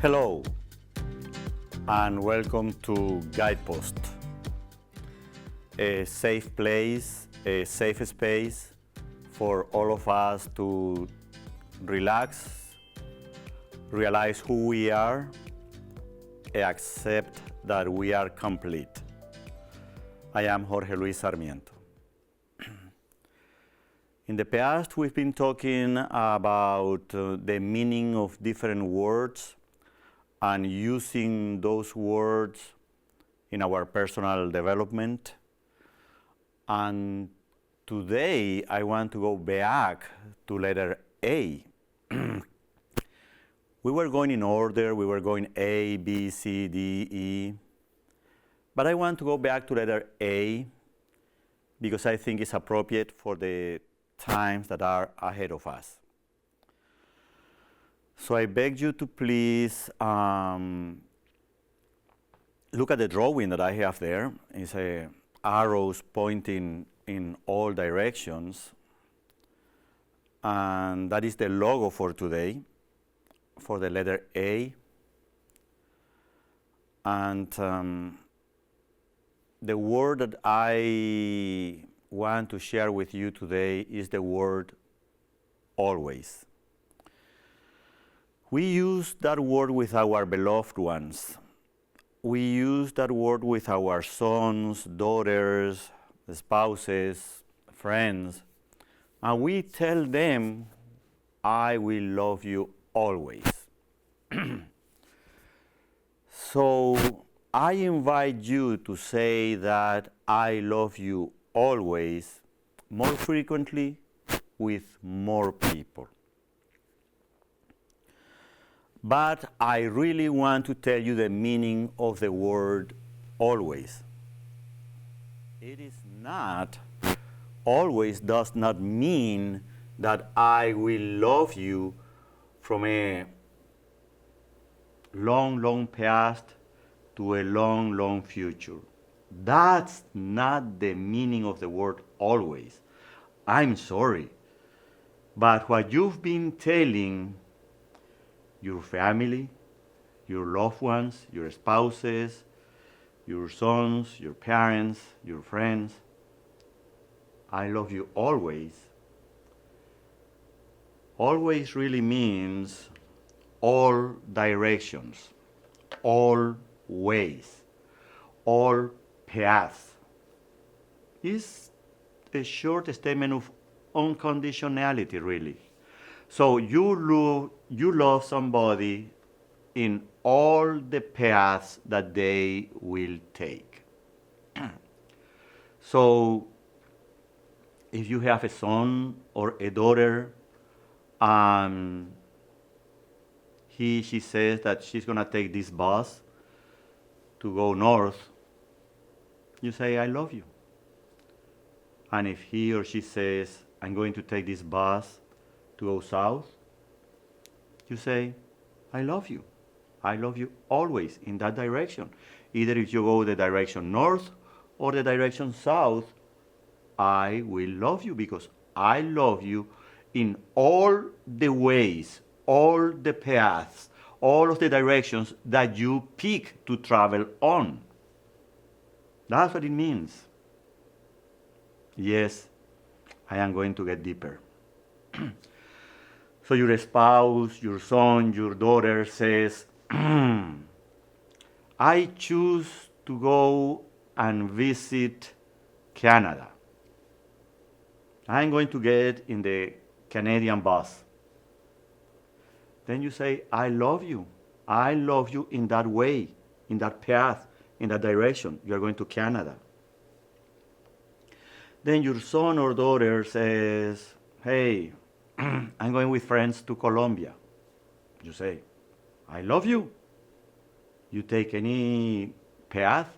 Hello, and welcome to Guidepost, a safe place, a safe space for all of us to relax, realize who we are, and accept that we are complete. I am Jorge Luis Sarmiento. In the past, we've been talking about the meaning of different words and using those words in our personal development. And today, I want to go back to letter A. We were going in order, we were going A, B, C, D, E. But I want to go back to letter A because I think it's appropriate for the times that are ahead of us. So I beg you to please look at the drawing that I have there. It's arrows pointing in all directions. And that is the logo for today, for the letter A. And the word that I want to share with you today is the word always. We use that word with our beloved ones. We use that word with our sons, daughters, spouses, friends, and we tell them, I will love you always. So I invite you to say that I love you always, more frequently, with more people. But I really want to tell you the meaning of the word always. It is not, always does not mean that I will love you from a long, long past to a long, long future. That's not the meaning of the word always. I'm sorry. But what you've been telling your family, your loved ones, your spouses, your sons, your parents, your friends, I love you always. Always really means all directions, all ways, all paths. It's a short statement of unconditionality, really. So you love somebody in all the paths that they will take. So if you have a son or a daughter, she says that she's going to take this bus to go north, you say, I love you. And if he or she says, I'm going to take this bus to go south, you say, I love you. I love you always in that direction. Either if you go the direction north or the direction south, I will love you because I love you in all the ways, all the paths, all of the directions that you pick to travel on. That's what it means. Yes, I am going to get deeper. So your spouse, your son, your daughter says, I choose to go and visit Canada. I'm going to get in the Canadian bus. Then you say, I love you. I love you in that way, in that path, in that direction. You're going to Canada. Then your son or daughter says, hey, I'm going with friends to Colombia. You say, I love you. You take any path,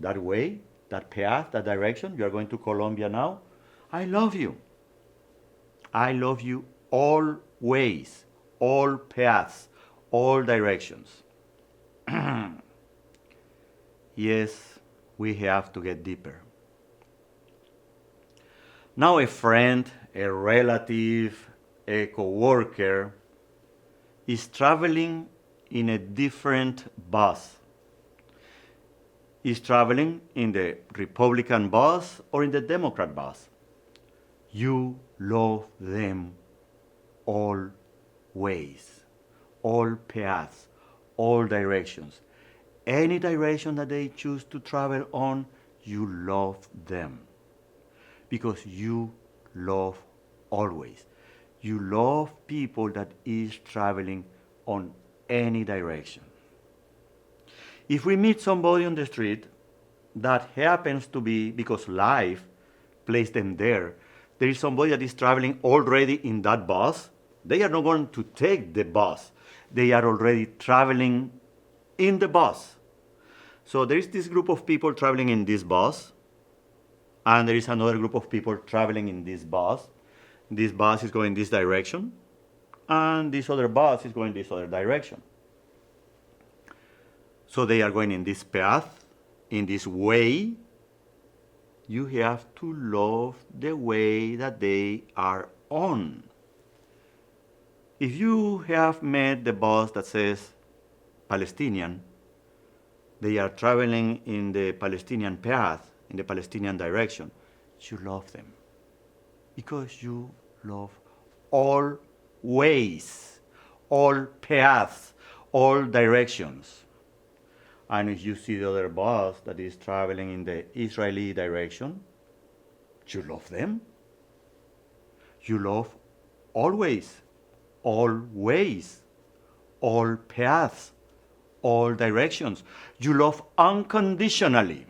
that way, that path, that direction. You're going to Colombia now. I love you. I love you all ways, all paths, all directions. Yes, we have to get deeper. Now a friend, a relative, a coworker is traveling in a different bus, is traveling in the Republican bus or in the Democrat bus, you love them all ways, all paths, all directions. Any direction that they choose to travel on, you love them. Because you love always. You love people that is traveling on any direction. If we meet somebody on the street that happens to be, because life placed them there, there is somebody that is traveling already in that bus, they are not going to take the bus. They are already traveling in the bus. So there is this group of people traveling in this bus, and there is another group of people traveling in this bus. This bus is going this direction, and this other bus is going this other direction. So they are going in this path, in this way. You have to love the way that they are on. If you have met the bus that says Palestinian, they are traveling in the Palestinian path, in the Palestinian direction, you love them. Because you love all ways, all paths, all directions. And if you see the other bus that is traveling in the Israeli direction, you love them. You love always, all ways, all paths, all directions. You love unconditionally.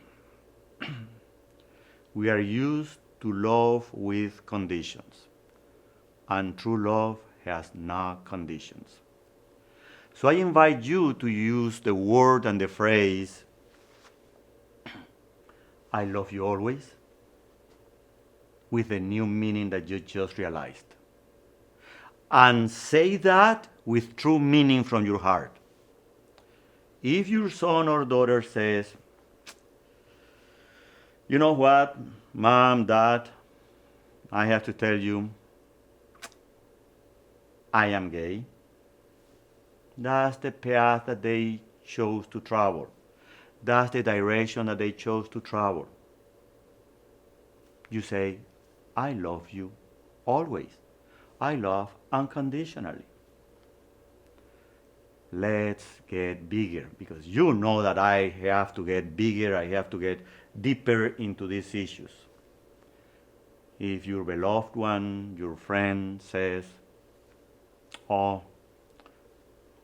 We are used to love with conditions, and true love has no conditions. So I invite you to use the word and the phrase, I love you always, with the new meaning that you just realized. And say that with true meaning from your heart. If your son or daughter says, you know what, Mom, Dad, I have to tell you, I am gay. That's the path that they chose to travel. That's the direction that they chose to travel. You say, I love you always. I love unconditionally. Let's get bigger, because you know that I have to get bigger, I have to get deeper into these issues. If your beloved one, your friend says, oh,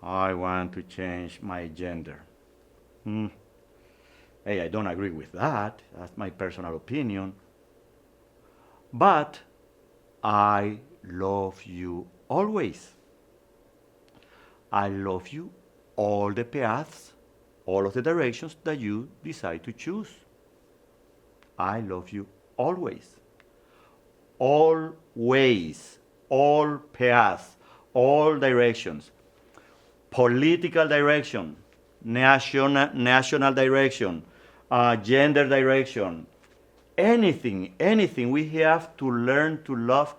I want to change my gender. Hey, I don't agree with that. That's my personal opinion. But I love you always. I love you all the paths, all of the directions that you decide to choose. I love you always. All ways, all paths, all directions. Political direction, national direction, gender direction, anything. We have to learn to love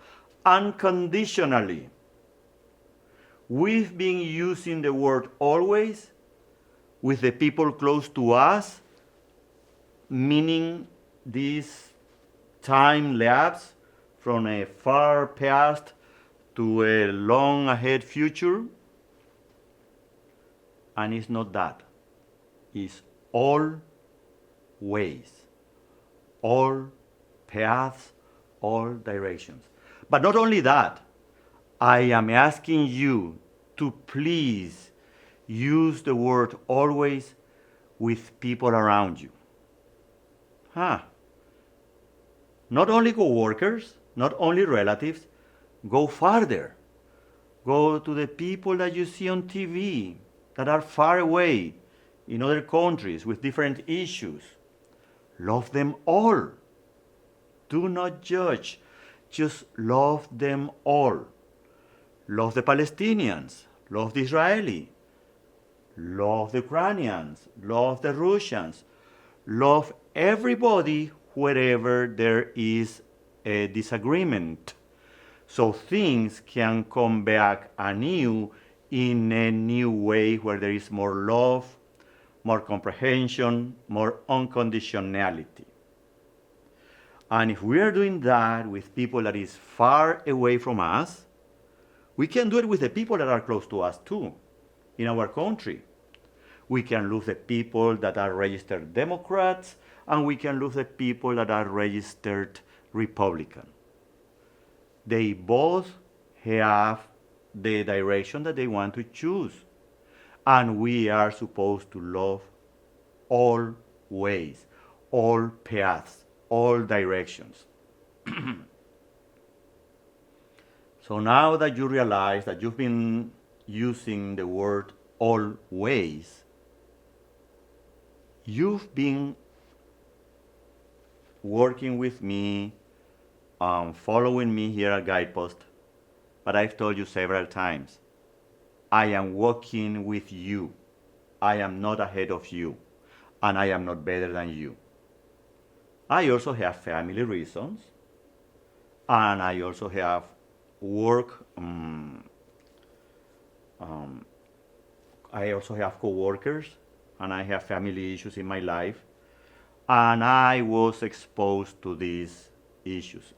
unconditionally. We've been using the word always with the people close to us, meaning this time lapse from a far past to a long ahead future. And it's not that. It's all ways, all paths, all directions. But not only that, I am asking you to please use the word always with people around you. Not only co-workers, not only relatives, go farther. Go to the people that you see on TV that are far away in other countries with different issues. Love them all. Do not judge. Just love them all. Love the Palestinians. Love the Israeli. Love the Ukrainians. Love the Russians. Love everybody wherever there is a disagreement. So things can come back anew in a new way where there is more love, more comprehension, more unconditionality. And if we are doing that with people that is far away from us, we can do it with the people that are close to us too, in our country. We can lose the people that are registered Democrats, and we can lose the people that are registered Republican. They both have the direction that they want to choose. And we are supposed to love all ways, all paths, all directions. So now that you realize that you've been using the word always, you've been working with me, following me here at Guidepost, but I've told you several times, I am walking with you. I am not ahead of you, and I am not better than you. I also have family reasons, and I also have work. I also have coworkers, and I have family issues in my life, and I was exposed to these issues.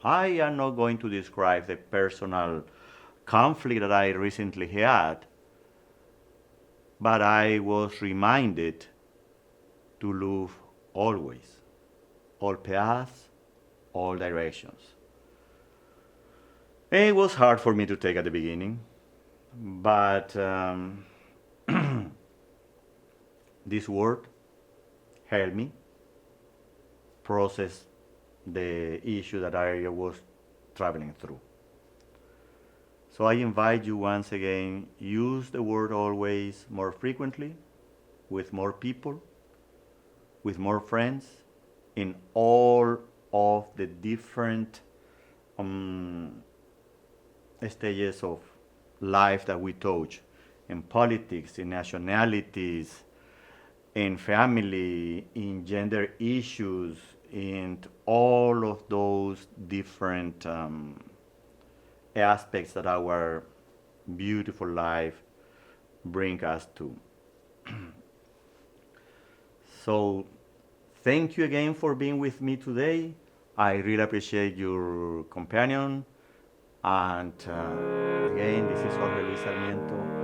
I am not going to describe the personal conflict that I recently had, but I was reminded to love always, all paths, all directions. It was hard for me to take at the beginning, but this word helped me process the issue that I was traveling through. So I invite you once again, use the word always more frequently, with more people, with more friends, in all of the different stages of life that we touch, in politics, in nationalities, in family, in gender issues, in all of those different aspects that our beautiful life bring us to. So thank you again for being with me today. I really appreciate your companion. And again, this is Jorge Luis Sarmiento.